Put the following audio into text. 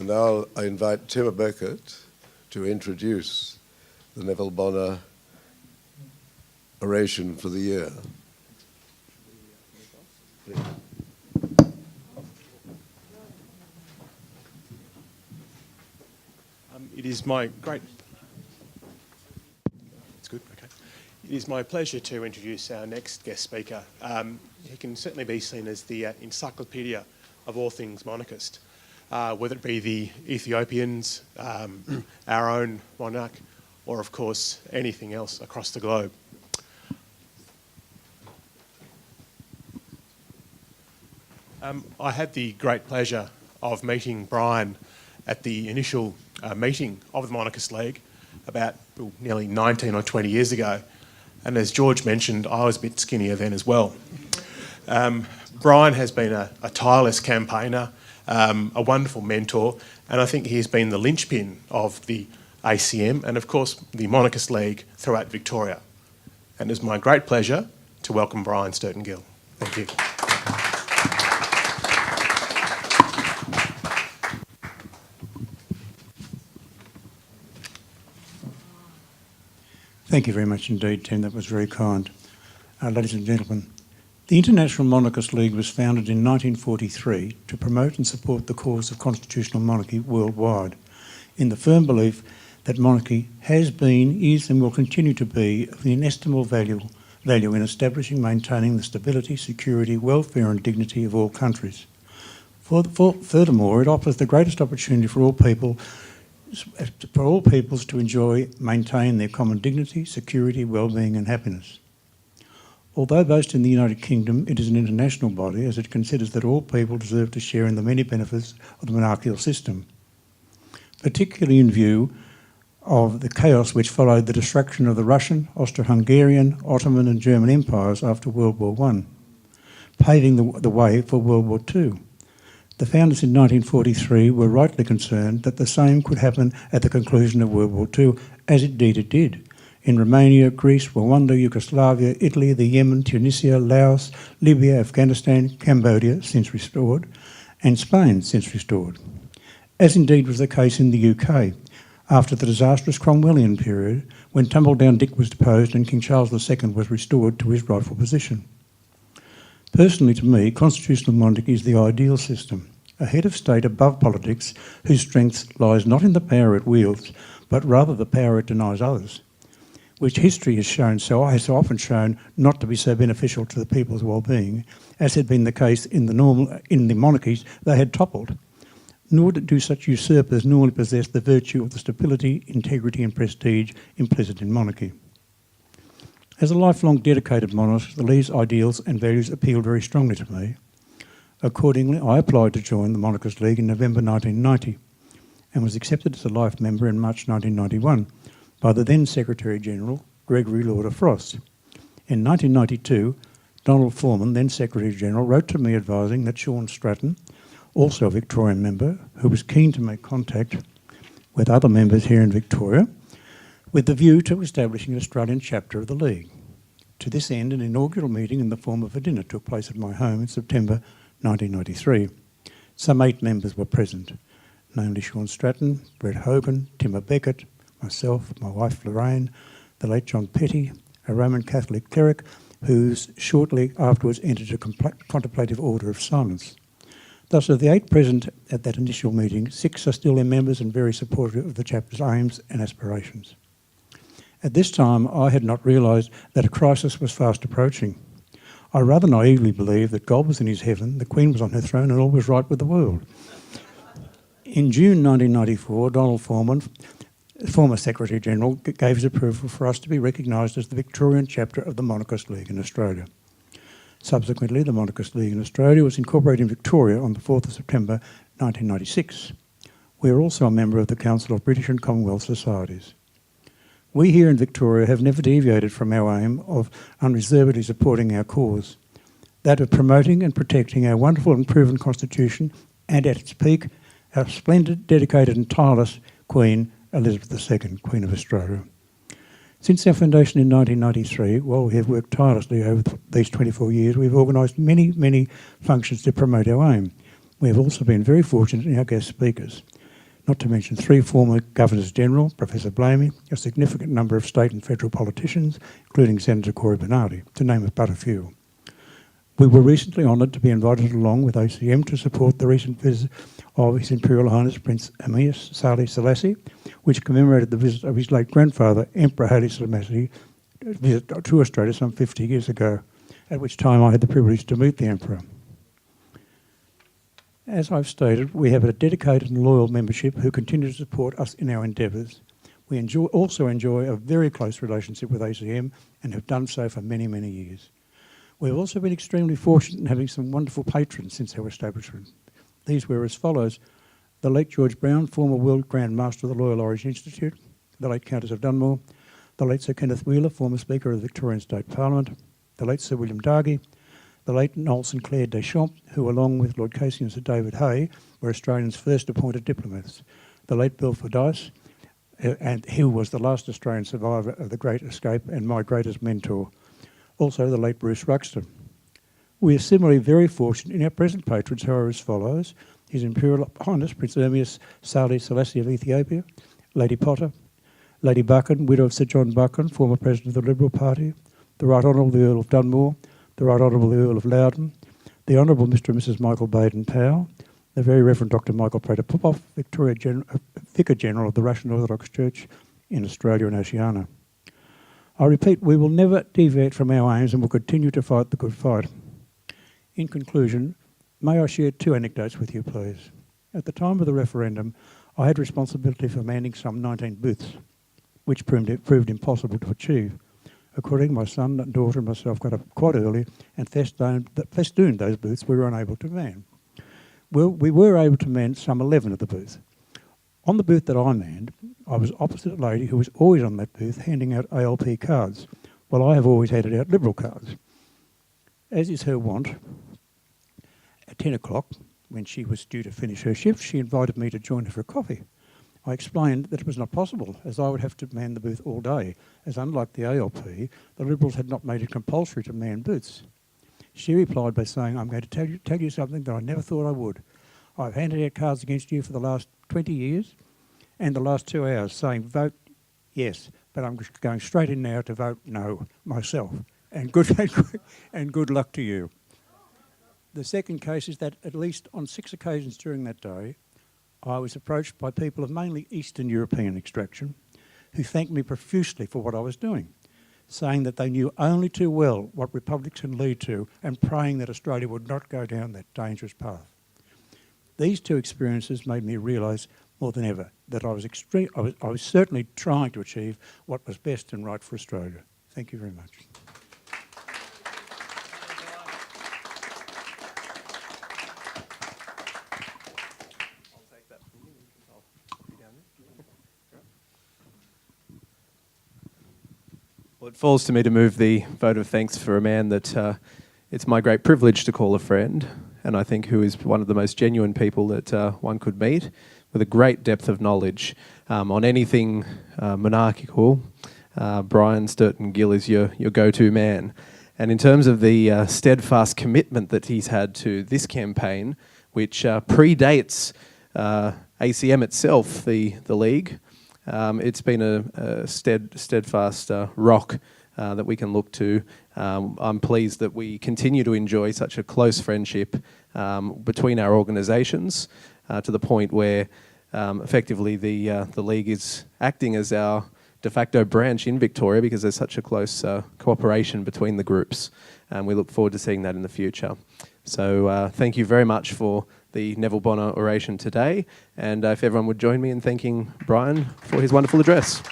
And now I invite Tim Beckett to introduce the Neville Bonner Oration for the year. Please. It is my great... It's good, okay. It is my pleasure to introduce our next guest speaker. He can certainly be seen as the encyclopedia of all things monarchist, whether it be the Ethiopians, our own monarch, or of course anything else across the globe. I had the great pleasure of meeting Bryan at the initial meeting of the Monarchist League about nearly 19 or 20 years ago. And as George mentioned, I was a bit skinnier then as well. Bryan has been a tireless campaigner, a wonderful mentor, and I think he has been the linchpin of the ACM and of course the Monarchist League throughout Victoria. And it's my great pleasure to welcome Bryan Stertern-Gill. Thank you. Thank you very much indeed, Tim. That was very kind. Ladies and gentlemen, the International Monarchist League was founded in 1943 to promote and support the cause of constitutional monarchy worldwide, in the firm belief that monarchy has been, is and will continue to be of inestimable value in establishing, maintaining the stability, security, welfare and dignity of all countries. Furthermore, it offers the greatest opportunity for all peoples to enjoy, maintain their common dignity, security, well-being and happiness. Although based in the United Kingdom, it is an international body as it considers that all people deserve to share in the many benefits of the monarchical system, particularly in view of the chaos which followed the destruction of the Russian, Austro-Hungarian, Ottoman and German empires after World War I, paving the way for World War II. The founders in 1943 were rightly concerned that the same could happen at the conclusion of World War II, as indeed it did, in Romania, Greece, Rwanda, Yugoslavia, Italy, the Yemen, Tunisia, Laos, Libya, Afghanistan, Cambodia, since restored, and Spain, since restored, as indeed was the case in the UK, after the disastrous Cromwellian period, when Tumbledown Dick was deposed and King Charles II was restored to his rightful position. Personally, to me, constitutional monarchy is the ideal system, a head of state above politics whose strength lies not in the power it wields, but rather the power it denies others, which history has so often shown not to be so beneficial to the people's well-being, as had been the case in the monarchies they had toppled. Nor do such usurpers normally possess the virtue of the stability, integrity and prestige implicit in monarchy. As a lifelong dedicated monarch, these ideals and values appealed very strongly to me. Accordingly, I applied to join the Monarchist League in November 1990 and was accepted as a life member in March 1991 by the then Secretary-General, Gregory Lauder Frost. In 1992, Donald Foreman, then Secretary-General, wrote to me advising that Sean Stratton, also a Victorian member, who was keen to make contact with other members here in Victoria, with the view to establishing an Australian chapter of the League. To this end, an inaugural meeting in the form of a dinner took place at my home in September 1993. Some 8 members were present, namely Sean Stratton, Brett Hogan, Tim Beckett, myself, my wife Lorraine, the late John Petty, a Roman Catholic cleric who shortly afterwards entered a contemplative order of silence. Thus, of the 8 present at that initial meeting, 6 are still their members and very supportive of the chapter's aims and aspirations. At this time, I had not realised that a crisis was fast approaching. I rather naively believed that God was in his heaven, the Queen was on her throne and all was right with the world. In June 1994, Donald Foreman, former Secretary-General, gave his approval for us to be recognised as the Victorian Chapter of the Monarchist League in Australia. Subsequently, the Monarchist League in Australia was incorporated in Victoria on the 4th of September 1996. We are also a member of the Council of British and Commonwealth Societies. We here in Victoria have never deviated from our aim of unreservedly supporting our cause, that of promoting and protecting our wonderful and proven constitution and, at its peak, our splendid, dedicated and tireless Queen, Elizabeth II, Queen of Australia. Since our foundation in 1993, while we have worked tirelessly over these 24 years, we've organised many functions to promote our aim. We have also been very fortunate in our guest speakers. not to mention 3 former Governors-General, Professor Blamey, a significant number of state and federal politicians, including Senator Cory Bernardi, to name but a few. We were recently honoured to be invited along with ACM to support the recent visit of His Imperial Highness Prince Emir Haile Selassie, which commemorated the visit of his late grandfather, Emperor Haile Selassie, visit to Australia some 50 years ago, at which time I had the privilege to meet the Emperor. As I've stated, we have a dedicated and loyal membership who continue to support us in our endeavours. We also enjoy a very close relationship with ACM and have done so for many, many years. We've also been extremely fortunate in having some wonderful patrons since our establishment. These were as follows: the late George Brown, former World Grand Master of the Royal Orange Institute, the late Countess of Dunmore, the late Sir Kenneth Wheeler, former Speaker of the Victorian State Parliament, the late Sir William Dargie, the late Noel St Clair Deschamps, who along with Lord Casey and Sir David Hay were Australia's first appointed diplomats, the late Bill Fordyce, and who was the last Australian survivor of the Great Escape and my greatest mentor, also the late Bruce Ruxton. We are similarly very fortunate in our present patrons who are as follows: His Imperial Highness Prince Emir Haile Selassie of Ethiopia, Lady Potter, Lady Buchan, widow of Sir John Buchan, former President of the Liberal Party, the Right Honourable the Earl of Dunmore, the Right Honourable the Earl of Loudon, the Honourable Mr and Mrs Michael Baden-Powell, the Very Reverend Dr Michael Prater-Popov, Vicar General of the Russian Orthodox Church in Australia and Oceania. I repeat, we will never deviate from our aims and will continue to fight the good fight. In conclusion, may I share 2 anecdotes with you, please. At the time of the referendum, I had responsibility for manning some 19 booths, which proved impossible to achieve. Accordingly, my son and daughter and myself got up quite early and festooned those booths we were unable to man. Well, we were able to man some 11 of the booths. On the booth that I manned, I was opposite a lady who was always on that booth handing out ALP cards, while I have always handed out Liberal cards. As is her wont, at 10 o'clock, when she was due to finish her shift, she invited me to join her for a coffee. I explained that it was not possible, as I would have to man the booth all day, as unlike the ALP, the Liberals had not made it compulsory to man booths. She replied by saying, "I'm going to tell you something that I never thought I would. I've handed out cards against you for the last 20 years and the last 2 hours saying vote yes, but I'm going straight in now to vote no myself. And good luck to you." The second case is that at least on 6 occasions during that day, I was approached by people of mainly Eastern European extraction who thanked me profusely for what I was doing, saying that they knew only too well what republics can lead to and praying that Australia would not go down that dangerous path. These 2 experiences made me realise more than ever that I was certainly trying to achieve what was best and right for Australia. Thank you very much. Well, it falls to me to move the vote of thanks for a man that it's my great privilege to call a friend, and I think who is one of the most genuine people that one could meet, with a great depth of knowledge on anything monarchical. Bryan Stertern-Gill is your go-to man. And in terms of the steadfast commitment that he's had to this campaign, which predates ACM itself, the league, it's been a steadfast rock that we can look to. I'm pleased that we continue to enjoy such a close friendship between our organisations to the point where effectively the league is acting as our de facto branch in Victoria because there's such a close cooperation between the groups, and we look forward to seeing that in the future. So thank you very much for the Neville Bonner oration today, and if everyone would join me in thanking Bryan for his wonderful address.